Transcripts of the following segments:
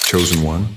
Chosen One,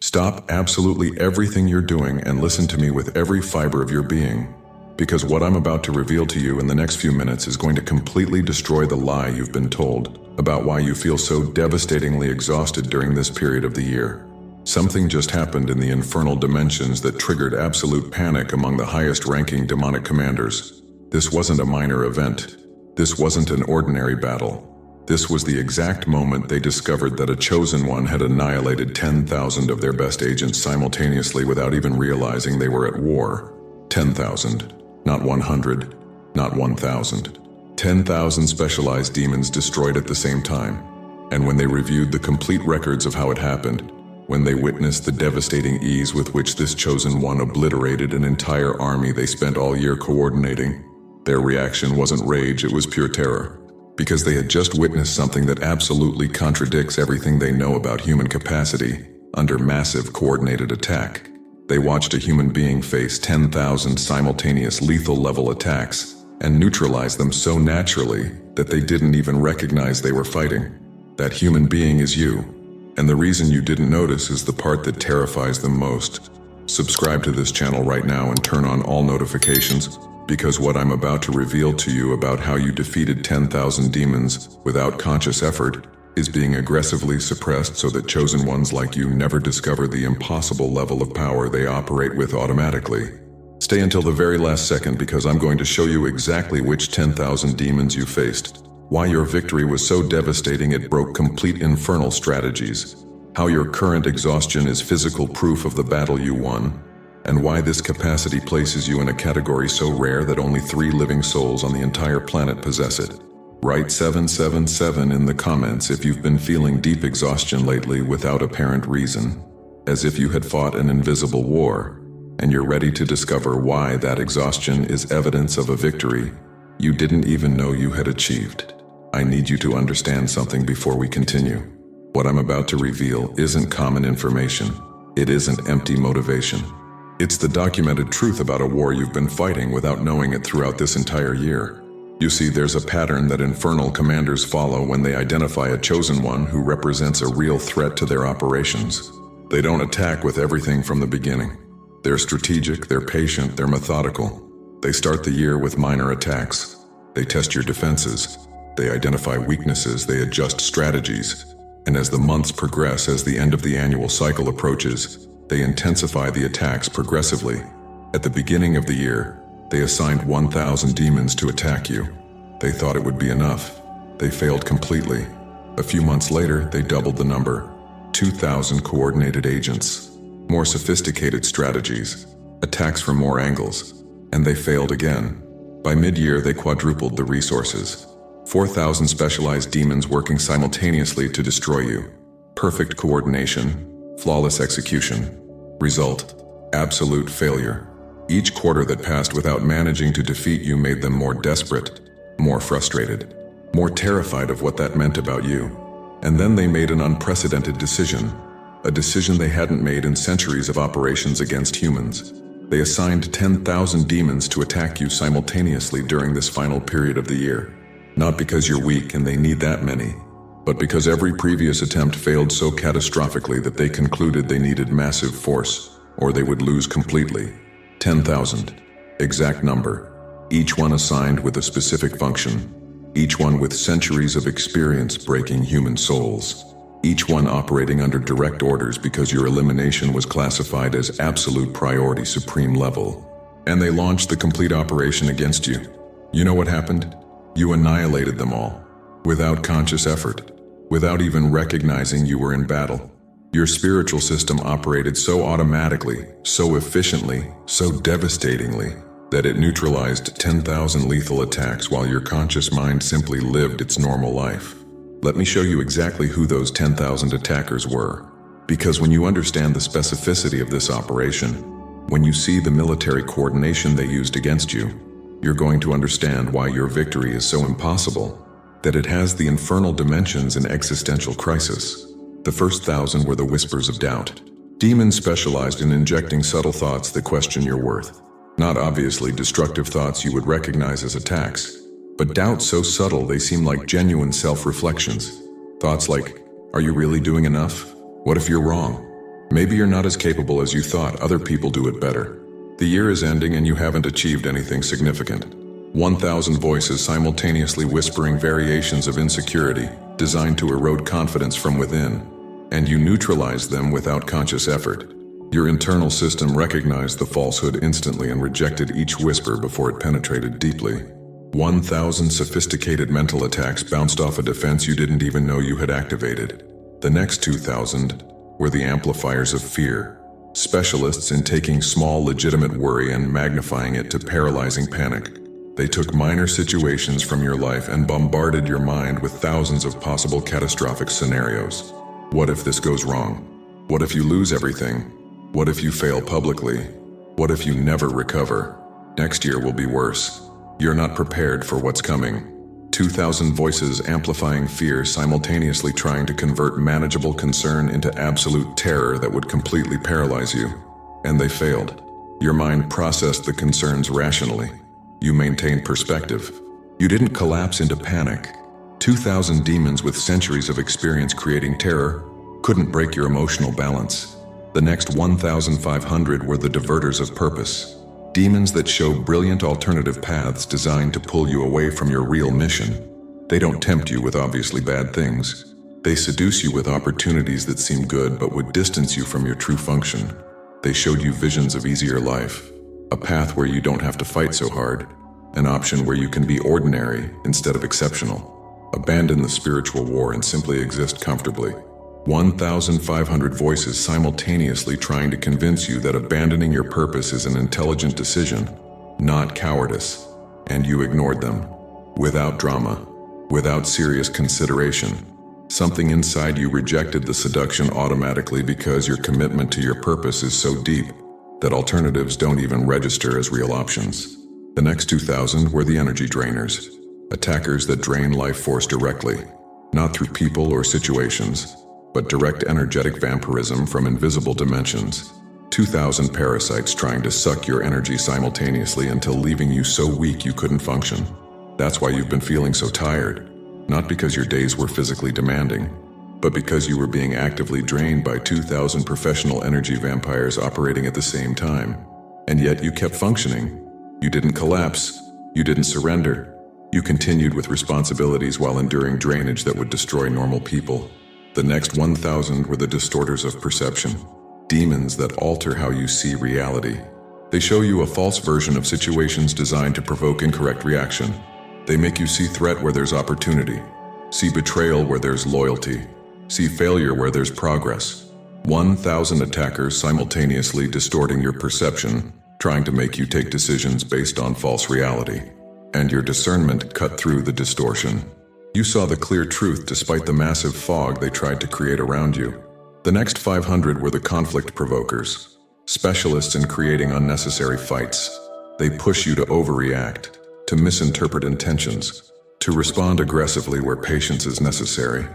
stop absolutely everything you're doing and listen to me with every fiber of your being, because what I'm about to reveal to you in the next few minutes is going to completely destroy the lie you've been told about why you feel so devastatingly exhausted during this period of the year. Something just happened in the infernal dimensions that triggered absolute panic among the highest-ranking demonic commanders. This wasn't a minor event. This wasn't an ordinary battle. This was the exact moment they discovered that a Chosen One had annihilated 10,000 of their best agents simultaneously without even realizing they were at war. 10,000, not 100, not 1,000. 10,000 specialized demons destroyed at the same time. And when they reviewed the complete records of how it happened, when they witnessed the devastating ease with which this Chosen One obliterated an entire army they spent all year coordinating, their reaction wasn't rage, it was pure terror. Because they had just witnessed something that absolutely contradicts everything they know about human capacity under massive coordinated attack. They watched a human being face 10,000 simultaneous lethal-level attacks and neutralize them so naturally that they didn't even recognize they were fighting. That human being is you. And the reason you didn't notice is the part that terrifies them most. Subscribe to this channel right now and turn on all notifications, because what I'm about to reveal to you about how you defeated 10,000 demons without conscious effort is being aggressively suppressed so that Chosen Ones like you never discover the impossible level of power they operate with automatically. Stay until the very last second, because I'm going to show you exactly which 10,000 demons you faced, why your victory was so devastating it broke complete infernal strategies, how your current exhaustion is physical proof of the battle you won, and why this capacity places you in a category so rare that only 3 living souls on the entire planet possess it. Write 777 in the comments if you've been feeling deep exhaustion lately without apparent reason, as if you had fought an invisible war, and you're ready to discover why that exhaustion is evidence of a victory you didn't even know you had achieved. I need you to understand something before we continue. What I'm about to reveal isn't common information. It isn't empty motivation. It's the documented truth about a war you've been fighting without knowing it throughout this entire year. You see, there's a pattern that infernal commanders follow when they identify a Chosen One who represents a real threat to their operations. They don't attack with everything from the beginning. They're strategic, they're patient, they're methodical. They start the year with minor attacks. They test your defenses. They identify weaknesses, they adjust strategies. And as the months progress, as the end of the annual cycle approaches, they intensify the attacks progressively. At the beginning of the year, they assigned 1,000 demons to attack you. They thought it would be enough. They failed completely. A few months later, they doubled the number. 2,000 coordinated agents. More sophisticated strategies. Attacks from more angles. And they failed again. By mid-year, they quadrupled the resources. 4,000 specialized demons working simultaneously to destroy you. Perfect coordination. Flawless execution. Result: absolute failure. Each quarter that passed without managing to defeat you made them more desperate, more frustrated, more terrified of what that meant about you. And then they made an unprecedented decision. A decision they hadn't made in centuries of operations against humans. They assigned 10,000 demons to attack you simultaneously during this final period of the year. Not because you're weak and they need that many, but because every previous attempt failed so catastrophically that they concluded they needed massive force, or they would lose completely. 10,000. Exact number. Each one assigned with a specific function. Each one with centuries of experience breaking human souls. Each one operating under direct orders because your elimination was classified as absolute priority supreme level. And they launched the complete operation against you. You know what happened? You annihilated them all. Without conscious effort. Without even recognizing you were in battle. Your spiritual system operated so automatically, so efficiently, so devastatingly, that it neutralized 10,000 lethal attacks while your conscious mind simply lived its normal life. Let me show you exactly who those 10,000 attackers were. Because when you understand the specificity of this operation, when you see the military coordination they used against you, you're going to understand why your victory is so impossible, that it has the infernal dimensions in existential crisis. The first 1,000 were the whispers of doubt. Demons specialized in injecting subtle thoughts that question your worth. Not obviously destructive thoughts you would recognize as attacks, but doubts so subtle they seem like genuine self-reflections. Thoughts like, are you really doing enough? What if you're wrong? Maybe you're not as capable as you thought. Other people do it better. The year is ending and you haven't achieved anything significant. 1,000 voices simultaneously whispering variations of insecurity designed to erode confidence from within, and you neutralize them without conscious effort. Your internal system recognized the falsehood instantly and rejected each whisper before it penetrated deeply. 1,000 sophisticated mental attacks bounced off a defense you didn't even know you had activated. The next 2,000 were the amplifiers of fear, specialists in taking small legitimate worry and magnifying it to paralyzing panic. They took minor situations from your life and bombarded your mind with thousands of possible catastrophic scenarios. What if this goes wrong? What if you lose everything? What if you fail publicly? What if you never recover? Next year will be worse. You're not prepared for what's coming. 2,000 voices amplifying fear, simultaneously trying to convert manageable concern into absolute terror that would completely paralyze you. And they failed. Your mind processed the concerns rationally. You maintained perspective. You didn't collapse into panic. 2,000 demons with centuries of experience creating terror couldn't break your emotional balance. The next 1,500 were the diverters of purpose. Demons that show brilliant alternative paths designed to pull you away from your real mission. They don't tempt you with obviously bad things. They seduce you with opportunities that seem good but would distance you from your true function. They showed you visions of easier life, a path where you don't have to fight so hard, an option where you can be ordinary instead of exceptional. Abandon the spiritual war and simply exist comfortably. 1,500 voices simultaneously trying to convince you that abandoning your purpose is an intelligent decision, not cowardice, and you ignored them. Without drama, without serious consideration. Something inside you rejected the seduction automatically because your commitment to your purpose is so deep that alternatives don't even register as real options. The next 2,000 were the energy drainers, attackers that drain life force directly, not through people or situations, but direct energetic vampirism from invisible dimensions. 2,000 parasites trying to suck your energy simultaneously until leaving you so weak you couldn't function. That's why you've been feeling so tired, not because your days were physically demanding, but because you were being actively drained by 2,000 professional energy vampires operating at the same time. And yet you kept functioning. You didn't collapse. You didn't surrender. You continued with responsibilities while enduring drainage that would destroy normal people. The next 1,000 were the distorters of perception, demons that alter how you see reality. They show you a false version of situations designed to provoke incorrect reaction. They make you see threat where there's opportunity, see betrayal where there's loyalty, see failure where there's progress. 1,000 attackers simultaneously distorting your perception, trying to make you take decisions based on false reality. And your discernment cut through the distortion. You saw the clear truth despite the massive fog they tried to create around you. The next 500 were the conflict provokers, specialists in creating unnecessary fights. They push you to overreact, to misinterpret intentions, to respond aggressively where patience is necessary.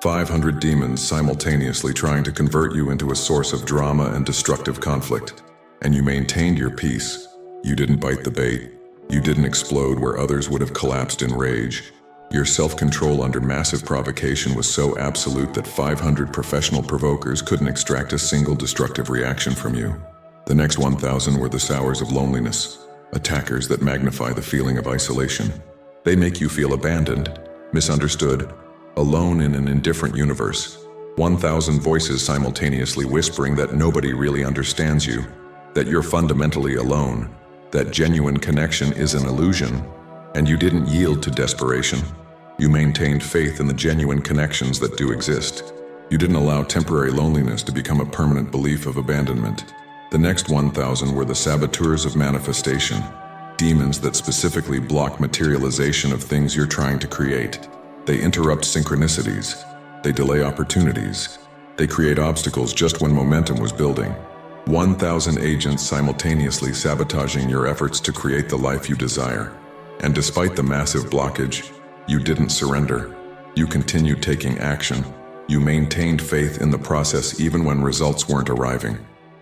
500 demons simultaneously trying to convert you into a source of drama and destructive conflict. And you maintained your peace. You didn't bite the bait. You didn't explode where others would have collapsed in rage. Your self-control under massive provocation was so absolute that 500 professional provokers couldn't extract a single destructive reaction from you. The next 1,000 were the sours of loneliness, attackers that magnify the feeling of isolation. They make you feel abandoned, misunderstood, alone in an indifferent universe. 1,000 voices simultaneously whispering that nobody really understands you, that you're fundamentally alone, that genuine connection is an illusion, and you didn't yield to desperation. You maintained faith in the genuine connections that do exist. You didn't allow temporary loneliness to become a permanent belief of abandonment. The next 1,000 were the saboteurs of manifestation, demons that specifically block materialization of things you're trying to create. They interrupt synchronicities. They delay opportunities. They create obstacles just when momentum was building. 1,000 agents simultaneously sabotaging your efforts to create the life you desire. And despite the massive blockage, you didn't surrender. You continued taking action. You maintained faith in the process even when results weren't arriving.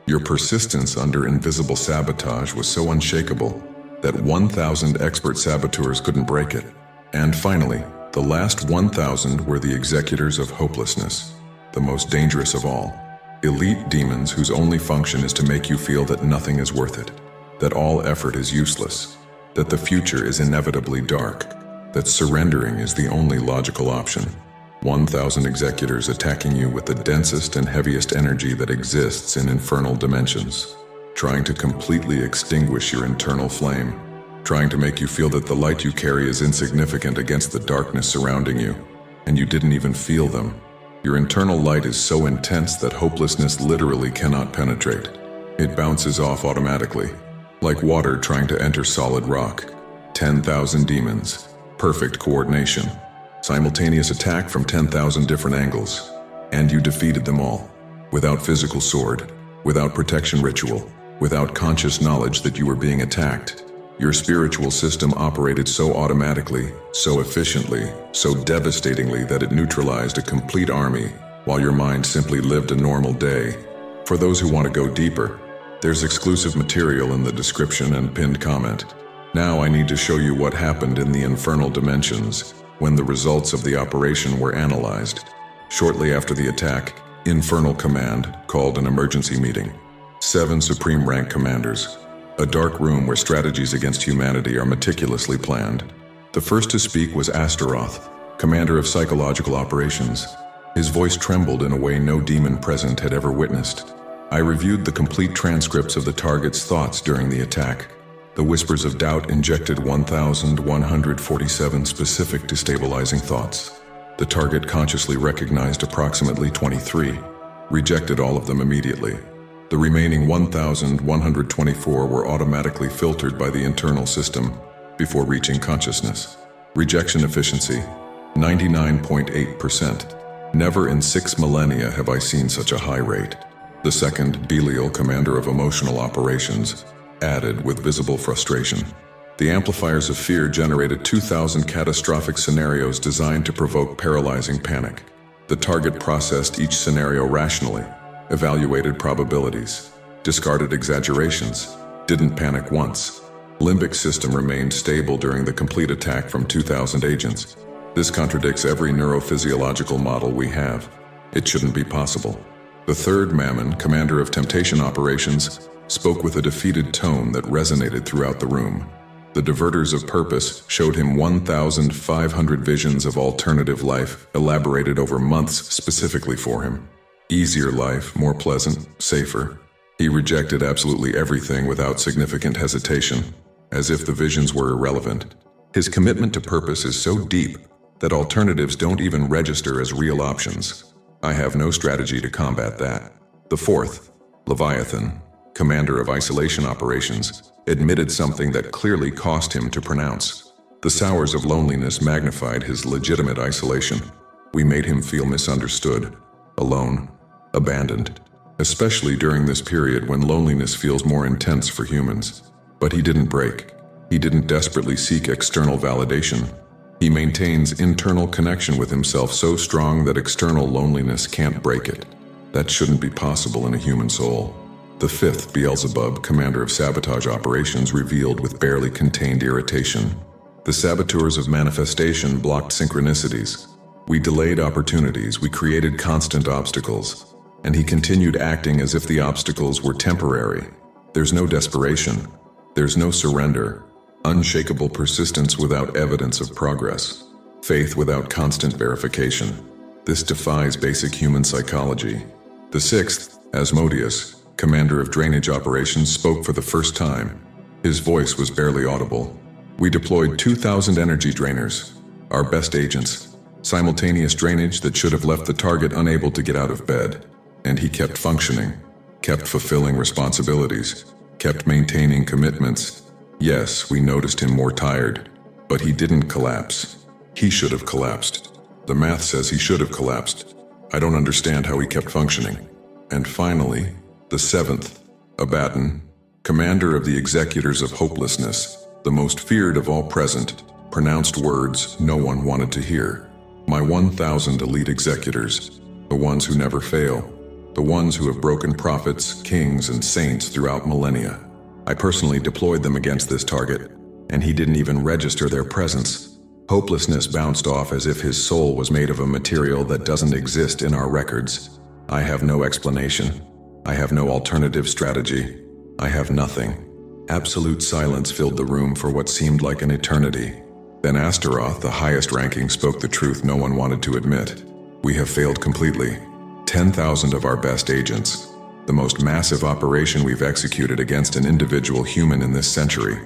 Your persistence under invisible sabotage was so unshakable that 1,000 expert saboteurs couldn't break it. And finally, the last 1,000 were the executors of hopelessness. the most dangerous of all. Elite demons whose only function is to make you feel that nothing is worth it, that all effort is useless, that the future is inevitably dark, that surrendering is the only logical option. 1,000 executors attacking you with the densest and heaviest energy that exists in infernal dimensions, trying to completely extinguish your internal flame, trying to make you feel that the light you carry is insignificant against the darkness surrounding you, and you didn't even feel them. Your internal light is so intense that hopelessness literally cannot penetrate. It bounces off automatically, like water trying to enter solid rock. 10,000 demons, perfect coordination, simultaneous attack from 10,000 different angles, and you defeated them all, without physical sword, without protection ritual, without conscious knowledge that you were being attacked. Your spiritual system operated so automatically, so efficiently, so devastatingly that it neutralized a complete army, while your mind simply lived a normal day. For those who want to go deeper, there's exclusive material in the description and pinned comment. Now I need to show you what happened in the infernal dimensions when the results of the operation were analyzed. Shortly after the attack, Infernal Command called an emergency meeting. 7 supreme rank commanders. A dark room where strategies against humanity are meticulously planned. The first to speak was Astaroth, commander of psychological operations. His voice trembled in a way no demon present had ever witnessed. I reviewed the complete transcripts of the target's thoughts during the attack. The whispers of doubt injected 1,147 specific destabilizing thoughts. The target consciously recognized approximately 23, rejected all of them immediately. The remaining 1,124 were automatically filtered by the internal system before reaching consciousness. Rejection efficiency, 99.8%. Never in 6 millennia have I seen such a high rate. The second, Belial, commander of emotional operations, added with visible frustration. The amplifiers of fear generated 2,000 catastrophic scenarios designed to provoke paralyzing panic. The target processed each scenario rationally, evaluated probabilities, discarded exaggerations, didn't panic once. Limbic system remained stable during the complete attack from 2,000 agents. This contradicts every neurophysiological model we have. It shouldn't be possible. The third Mammon, commander of temptation operations, spoke with a defeated tone that resonated throughout the room. The diverters of purpose showed him 1,500 visions of alternative life elaborated over months specifically for him. Easier life, more pleasant, safer. He rejected absolutely everything without significant hesitation, as if the visions were irrelevant. His commitment to purpose is so deep that alternatives don't even register as real options. I have no strategy to combat that. The fourth, Leviathan, commander of isolation operations, admitted something that clearly cost him to pronounce. The sours of loneliness magnified his legitimate isolation. We made him feel misunderstood, alone, abandoned, especially during this period when loneliness feels more intense for humans. But he didn't break. He didn't desperately seek external validation. He maintains internal connection with himself so strong that external loneliness can't break it. That shouldn't be possible in a human soul. The fifth, Beelzebub, commander of sabotage operations, revealed with barely contained irritation. The saboteurs of manifestation blocked synchronicities. We delayed opportunities, we created constant obstacles, and he continued acting as if the obstacles were temporary. There's no desperation. There's no surrender. Unshakable persistence without evidence of progress. Faith without constant verification. This defies basic human psychology. The sixth, Asmodeus, commander of drainage operations, spoke for the first time. His voice was barely audible. We deployed 2,000 energy drainers, our best agents. Simultaneous drainage that should have left the target unable to get out of bed. And he kept functioning, kept fulfilling responsibilities, kept maintaining commitments. Yes, we noticed him more tired, but he didn't collapse. He should have collapsed. The math says he should have collapsed. I don't understand how he kept functioning. And finally, the seventh, Abaddon, commander of the executors of hopelessness, the most feared of all present, pronounced words no one wanted to hear. My 1,000 elite executors, the ones who never fail, the ones who have broken prophets, kings, and saints throughout millennia. I personally deployed them against this target, and he didn't even register their presence. Hopelessness bounced off as if his soul was made of a material that doesn't exist in our records. I have no explanation. I have no alternative strategy. I have nothing. Absolute silence filled the room for what seemed like an eternity. Then Astaroth, the highest ranking, spoke the truth no one wanted to admit. We have failed completely. 10,000 of our best agents. The most massive operation we've executed against an individual human in this century.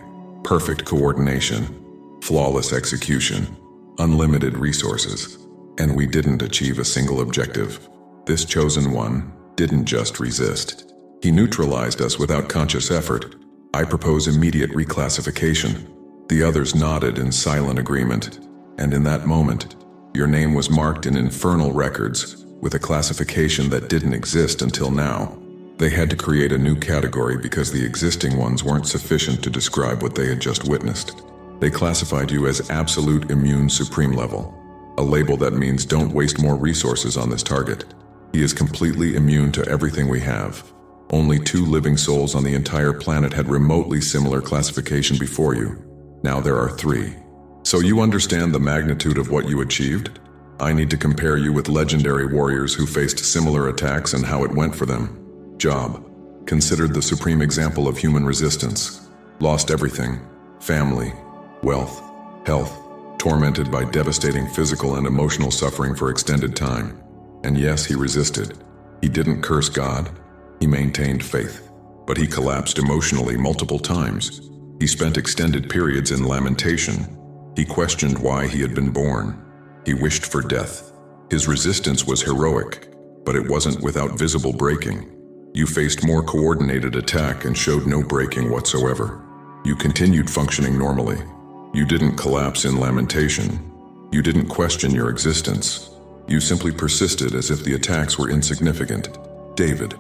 Perfect coordination. Flawless execution. Unlimited resources. And we didn't achieve a single objective. This chosen one didn't just resist. He neutralized us without conscious effort. I propose immediate reclassification. The others nodded in silent agreement. And in that moment, your name was marked in infernal records with a classification that didn't exist until now. They had to create a new category because the existing ones weren't sufficient to describe what they had just witnessed. They classified you as absolute immune supreme level, a label that means don't waste more resources on this target. He is completely immune to everything we have. Only 2 living souls on the entire planet had remotely similar classification before you. Now there are 3. So you understand the magnitude of what you achieved? I need to compare you with legendary warriors who faced similar attacks and how it went for them. Job. Considered the supreme example of human resistance. Lost everything. Family, wealth, health, tormented by devastating physical and emotional suffering for extended time. And yes, he resisted. He didn't curse God. He maintained faith. But he collapsed emotionally multiple times. He spent extended periods in lamentation. He questioned why he had been born. He wished for death. His resistance was heroic, but it wasn't without visible breaking. You faced more coordinated attack and showed no breaking whatsoever. You continued functioning normally. You didn't collapse in lamentation. You didn't question your existence. You simply persisted as if the attacks were insignificant. David,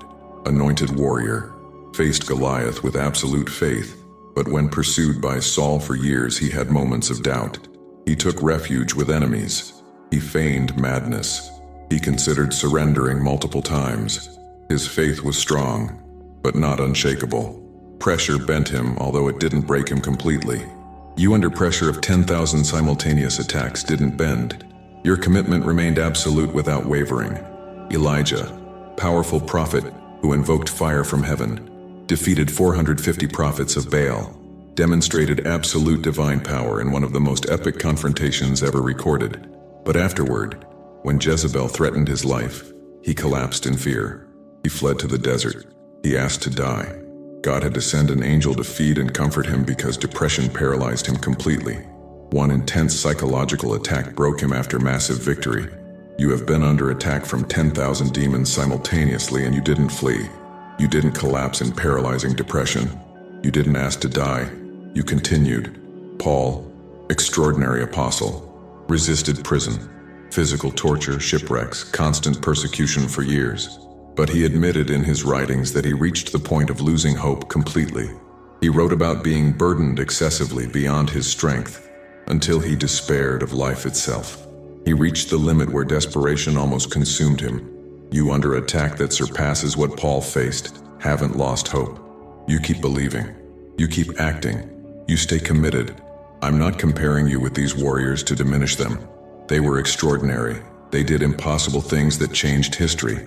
anointed warrior, faced Goliath with absolute faith, but when pursued by Saul for years, he had moments of doubt. He took refuge with enemies. He feigned madness. He considered surrendering multiple times. His faith was strong, but not unshakable. Pressure bent him, although it didn't break him completely. You, under pressure of 10,000 simultaneous attacks, didn't bend. Your commitment remained absolute without wavering. Elijah, powerful prophet who invoked fire from heaven, defeated 450 prophets of Baal, demonstrated absolute divine power in one of the most epic confrontations ever recorded. But afterward, when Jezebel threatened his life, he collapsed in fear. He fled to the desert. He asked to die. God had to send an angel to feed and comfort him because depression paralyzed him completely. One intense psychological attack broke him after massive victory. You have been under attack from 10,000 demons simultaneously and you didn't flee. You didn't collapse in paralyzing depression. You didn't ask to die. You continued. Paul, extraordinary apostle, resisted prison, physical torture, shipwrecks, constant persecution for years. But he admitted in his writings that he reached the point of losing hope completely. He wrote about being burdened excessively beyond his strength until he despaired of life itself. He reached the limit where desperation almost consumed him. You, under attack that surpasses what Paul faced, haven't lost hope. You keep believing. You keep acting. You stay committed. I'm not comparing you with these warriors to diminish them. They were extraordinary. They did impossible things that changed history.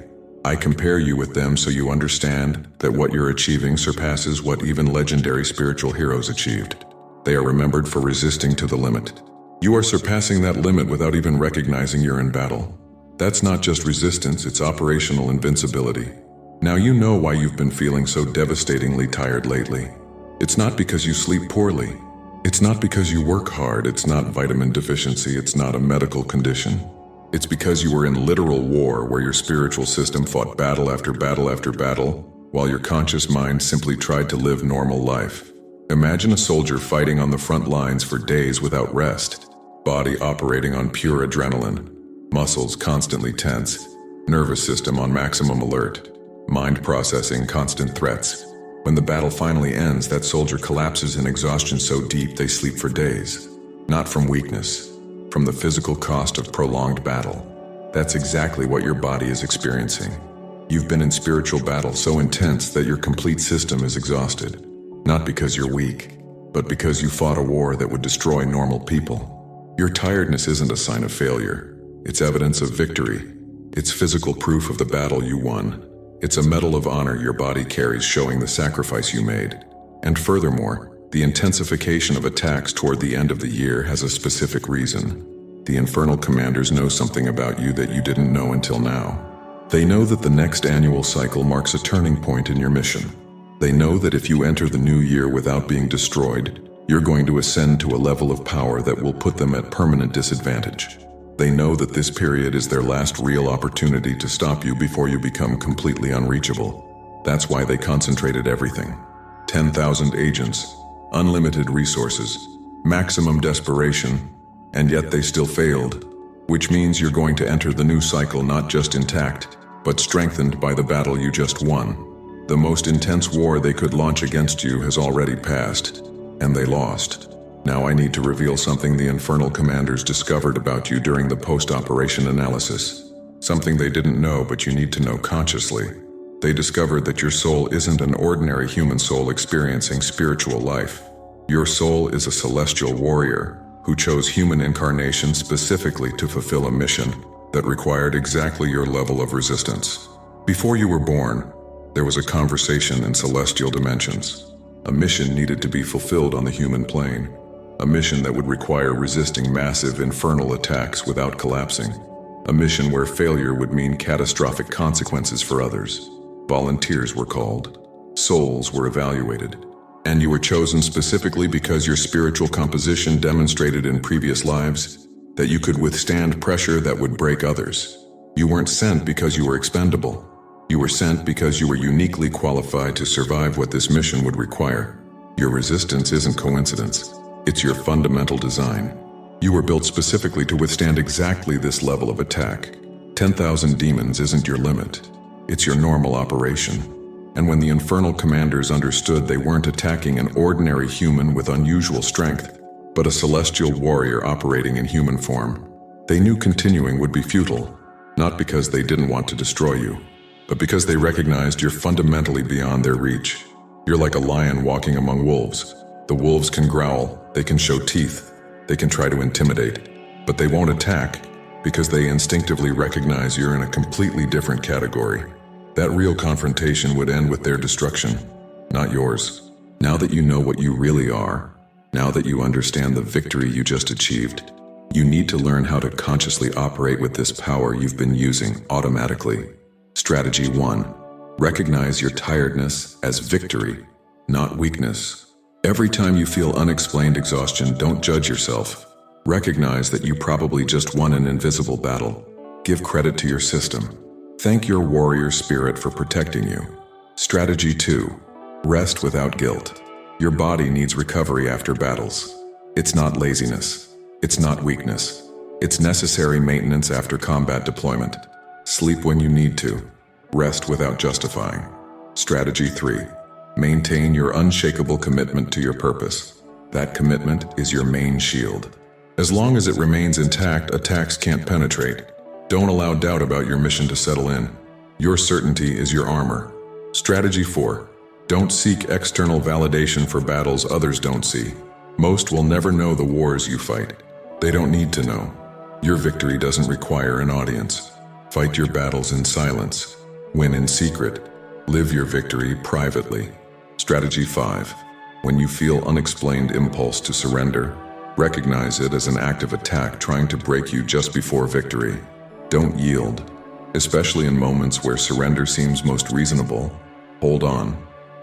I compare you with them so you understand that what you're achieving surpasses what even legendary spiritual heroes achieved. They are remembered for resisting to the limit. You are surpassing that limit without even recognizing you're in battle. That's not just resistance, it's operational invincibility. Now you know why you've been feeling so devastatingly tired lately. It's not because you sleep poorly. It's not because you work hard. It's not vitamin deficiency. It's not a medical condition. It's because you were in literal war where your spiritual system fought battle after battle after battle, while your conscious mind simply tried to live normal life. Imagine a soldier fighting on the front lines for days without rest, body operating on pure adrenaline, muscles constantly tense, nervous system on maximum alert, mind processing constant threats. When the battle finally ends, that soldier collapses in exhaustion so deep they sleep for days. Not from weakness, from the physical cost of prolonged battle. That's exactly what your body is experiencing. You've been in spiritual battle so intense that your complete system is exhausted. Not because you're weak, but because you fought a war that would destroy normal people. Your tiredness isn't a sign of failure. It's evidence of victory. It's physical proof of the battle you won. It's a medal of honor your body carries showing the sacrifice you made. And furthermore, the intensification of attacks toward the end of the year has a specific reason. The infernal commanders know something about you that you didn't know until now. They know that the next annual cycle marks a turning point in your mission. They know that if you enter the new year without being destroyed, you're going to ascend to a level of power that will put them at permanent disadvantage. They know that this period is their last real opportunity to stop you before you become completely unreachable. That's why they concentrated everything. 10,000 agents, unlimited resources, maximum desperation, and yet they still failed. Which means you're going to enter the new cycle not just intact, but strengthened by the battle you just won. The most intense war they could launch against you has already passed, and they lost. Now I need to reveal something the infernal commanders discovered about you during the post-operation analysis. Something they didn't know but you need to know consciously. They discovered that your soul isn't an ordinary human soul experiencing spiritual life. Your soul is a celestial warrior who chose human incarnation specifically to fulfill a mission that required exactly your level of resistance. Before you were born, there was a conversation in celestial dimensions. A mission needed to be fulfilled on the human plane. A mission that would require resisting massive infernal attacks without collapsing. A mission where failure would mean catastrophic consequences for others. Volunteers were called. Souls were evaluated. And you were chosen specifically because your spiritual composition demonstrated in previous lives that you could withstand pressure that would break others. You weren't sent because you were expendable. You were sent because you were uniquely qualified to survive what this mission would require. Your resistance isn't coincidence. It's your fundamental design. You were built specifically to withstand exactly this level of attack. 10,000 demons isn't your limit. It's your normal operation. And when the infernal commanders understood they weren't attacking an ordinary human with unusual strength, but a celestial warrior operating in human form, they knew continuing would be futile, not because they didn't want to destroy you, but because they recognized you're fundamentally beyond their reach. You're like a lion walking among wolves. The wolves can growl, they can show teeth, they can try to intimidate, but they won't attack because they instinctively recognize you're in a completely different category. That real confrontation would end with their destruction, not yours. Now that you know what you really are, now that you understand the victory you just achieved, you need to learn how to consciously operate with this power you've been using automatically. Strategy 1. Recognize your tiredness as victory, not weakness. Every time you feel unexplained exhaustion, don't judge yourself. Recognize that you probably just won an invisible battle. Give credit to your system. Thank your warrior spirit for protecting you. Strategy 2. Rest without guilt. Your body needs recovery after battles. It's not laziness. It's not weakness. It's necessary maintenance after combat deployment. Sleep when you need to. Rest without justifying. Strategy 3. Maintain your unshakable commitment to your purpose. That commitment is your main shield. As long as it remains intact, attacks can't penetrate. Don't allow doubt about your mission to settle in. Your certainty is your armor. Strategy 4. Don't seek external validation for battles others don't see. Most will never know the wars you fight. They don't need to know. Your victory doesn't require an audience. Fight your battles in silence. Win in secret. Live your victory privately. Strategy 5. When you feel unexplained impulse to surrender, recognize it as an active attack trying to break you just before victory. Don't yield. Especially in moments where surrender seems most reasonable, hold on,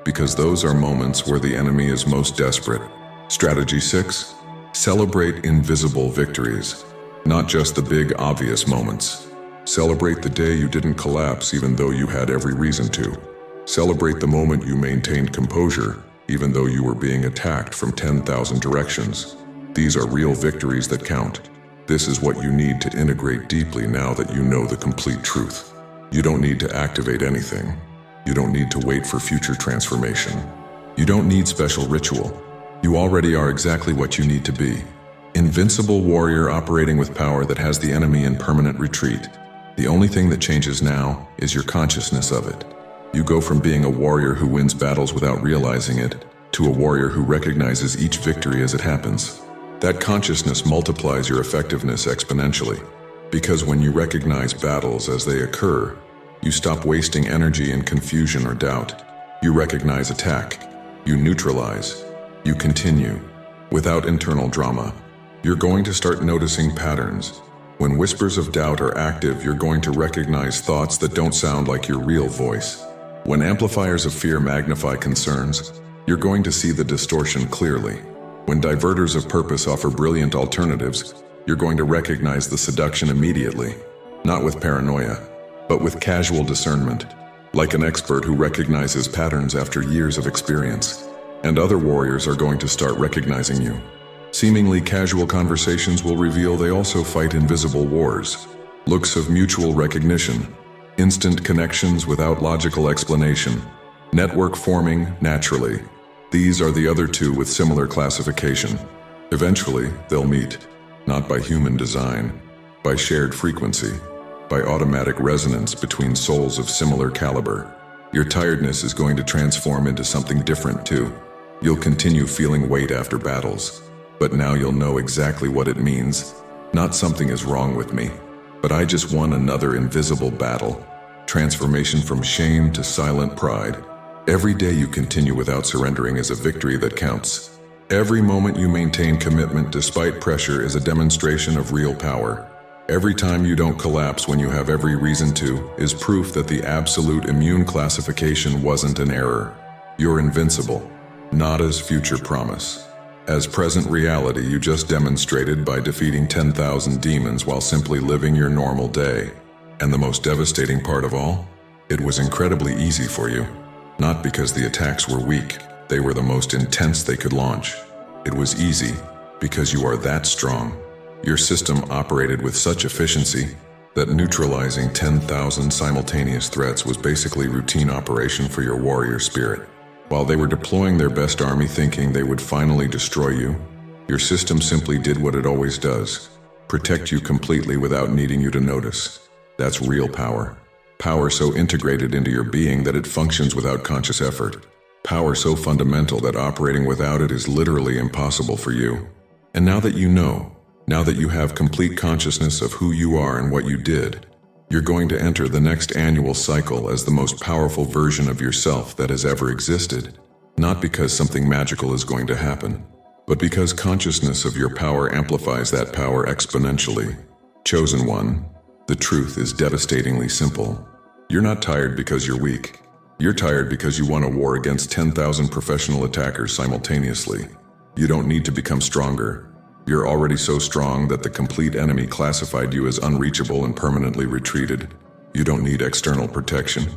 because those are moments where the enemy is most desperate. Strategy 6. Celebrate invisible victories, not just the big obvious moments. Celebrate the day you didn't collapse even though you had every reason to. Celebrate the moment you maintained composure even though you were being attacked from 10,000 directions. These are real victories that count. This is what you need to integrate deeply now that you know the complete truth. You don't need to activate anything. You don't need to wait for future transformation. You don't need special ritual. You already are exactly what you need to be. Invincible warrior operating with power that has the enemy in permanent retreat. The only thing that changes now is your consciousness of it. You go from being a warrior who wins battles without realizing it, to a warrior who recognizes each victory as it happens. That consciousness multiplies your effectiveness exponentially, because when you recognize battles as they occur, you stop wasting energy in confusion or doubt. You recognize attack, you neutralize, you continue, without internal drama. You're going to start noticing patterns. When whispers of doubt are active, you're going to recognize thoughts that don't sound like your real voice. When amplifiers of fear magnify concerns, you're going to see the distortion clearly. When diverters of purpose offer brilliant alternatives, you're going to recognize the seduction immediately, not with paranoia, but with casual discernment, like an expert who recognizes patterns after years of experience. And other warriors are going to start recognizing you. Seemingly casual conversations will reveal they also fight invisible wars. Looks of mutual recognition, instant connections without logical explanation, network forming naturally. These are the other two with similar classification. Eventually, they'll meet, not by human design, by shared frequency, by automatic resonance between souls of similar caliber. Your tiredness is going to transform into something different too. You'll continue feeling weight after battles, but now you'll know exactly what it means. Not something is wrong with me, but I just won another invisible battle. Transformation from shame to silent pride. Every day you continue without surrendering is a victory that counts. Every moment you maintain commitment despite pressure is a demonstration of real power. Every time you don't collapse when you have every reason to is proof that the absolute immune classification wasn't an error. You're invincible, not as future promise. As present reality you just demonstrated by defeating 10,000 demons while simply living your normal day. And the most devastating part of all? It was incredibly easy for you. Not because the attacks were weak, they were the most intense they could launch. It was easy because you are that strong. Your system operated with such efficiency that neutralizing 10,000 simultaneous threats was basically routine operation for your warrior spirit. While they were deploying their best army thinking they would finally destroy you, your system simply did what it always does: protect you completely without needing you to notice. That's real power. Power so integrated into your being that it functions without conscious effort. Power so fundamental that operating without it is literally impossible for you. And now that you know, now that you have complete consciousness of who you are and what you did, you're going to enter the next annual cycle as the most powerful version of yourself that has ever existed. Not because something magical is going to happen, but because consciousness of your power amplifies that power exponentially. Chosen one, the truth is devastatingly simple. You're not tired because you're weak. You're tired because you won a war against 10,000 professional attackers simultaneously. You don't need to become stronger. You're already so strong that the complete enemy classified you as unreachable and permanently retreated. You don't need external protection.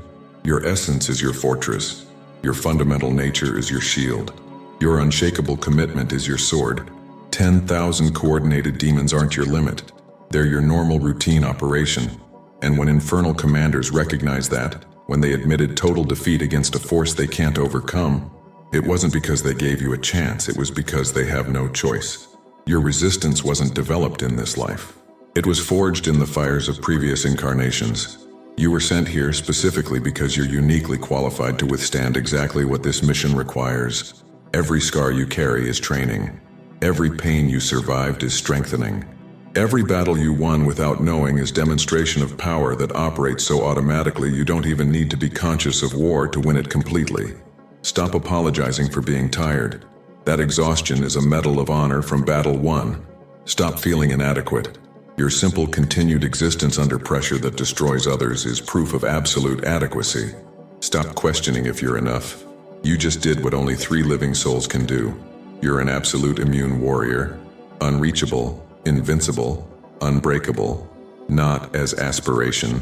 Your essence is your fortress. Your fundamental nature is your shield. Your unshakable commitment is your sword. 10,000 coordinated demons aren't your limit. They're your normal routine operation. And when infernal commanders recognize that, when they admitted total defeat against a force they can't overcome, it wasn't because they gave you a chance, it was because they have no choice. Your resistance wasn't developed in this life. It was forged in the fires of previous incarnations. You were sent here specifically because you're uniquely qualified to withstand exactly what this mission requires. Every scar you carry is training. Every pain you survived is strengthening. Every battle you won without knowing is demonstration of power that operates so automatically you don't even need to be conscious of war to win it completely. Stop apologizing for being tired. That exhaustion is a medal of honor from battle won. Stop feeling inadequate. Your simple continued existence under pressure that destroys others is proof of absolute adequacy. Stop questioning if you're enough. You just did what only 3 living souls can do. You're an absolute immune warrior. Unreachable, invincible, unbreakable. Not as aspiration,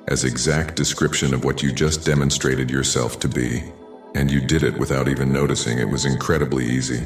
as exact description of what you just demonstrated yourself to be. And you did it without even noticing. It was incredibly easy.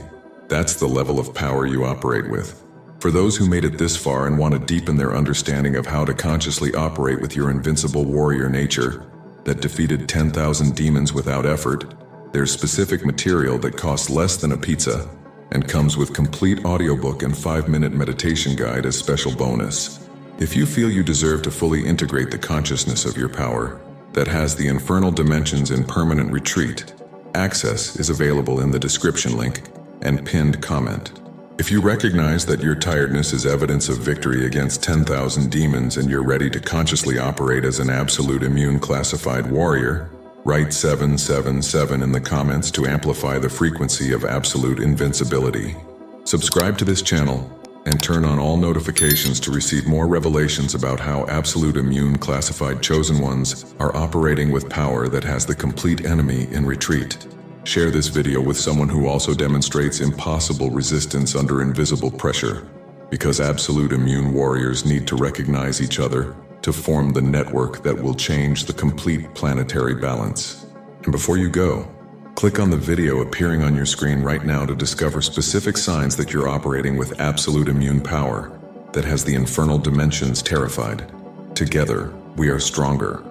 That's the level of power you operate with. For those who made it this far and want to deepen their understanding of how to consciously operate with your invincible warrior nature that defeated 10,000 demons without effort, there's specific material that costs less than a pizza and comes with complete audiobook and 5-minute meditation guide as special bonus. If you feel you deserve to fully integrate the consciousness of your power that has the infernal dimensions in permanent retreat, access is available in the description link and pinned comment. If you recognize that your tiredness is evidence of victory against 10,000 demons and you're ready to consciously operate as an absolute immune classified warrior, write 777 in the comments to amplify the frequency of absolute invincibility. Subscribe to this channel and turn on all notifications to receive more revelations about how absolute immune classified chosen ones are operating with power that has the complete enemy in retreat. Share this video with someone who also demonstrates impossible resistance under invisible pressure, because absolute immune warriors need to recognize each other to form the network that will change the complete planetary balance. And before you go, click on the video appearing on your screen right now to discover specific signs that you're operating with absolute immune power that has the infernal dimensions terrified. Together, we are stronger.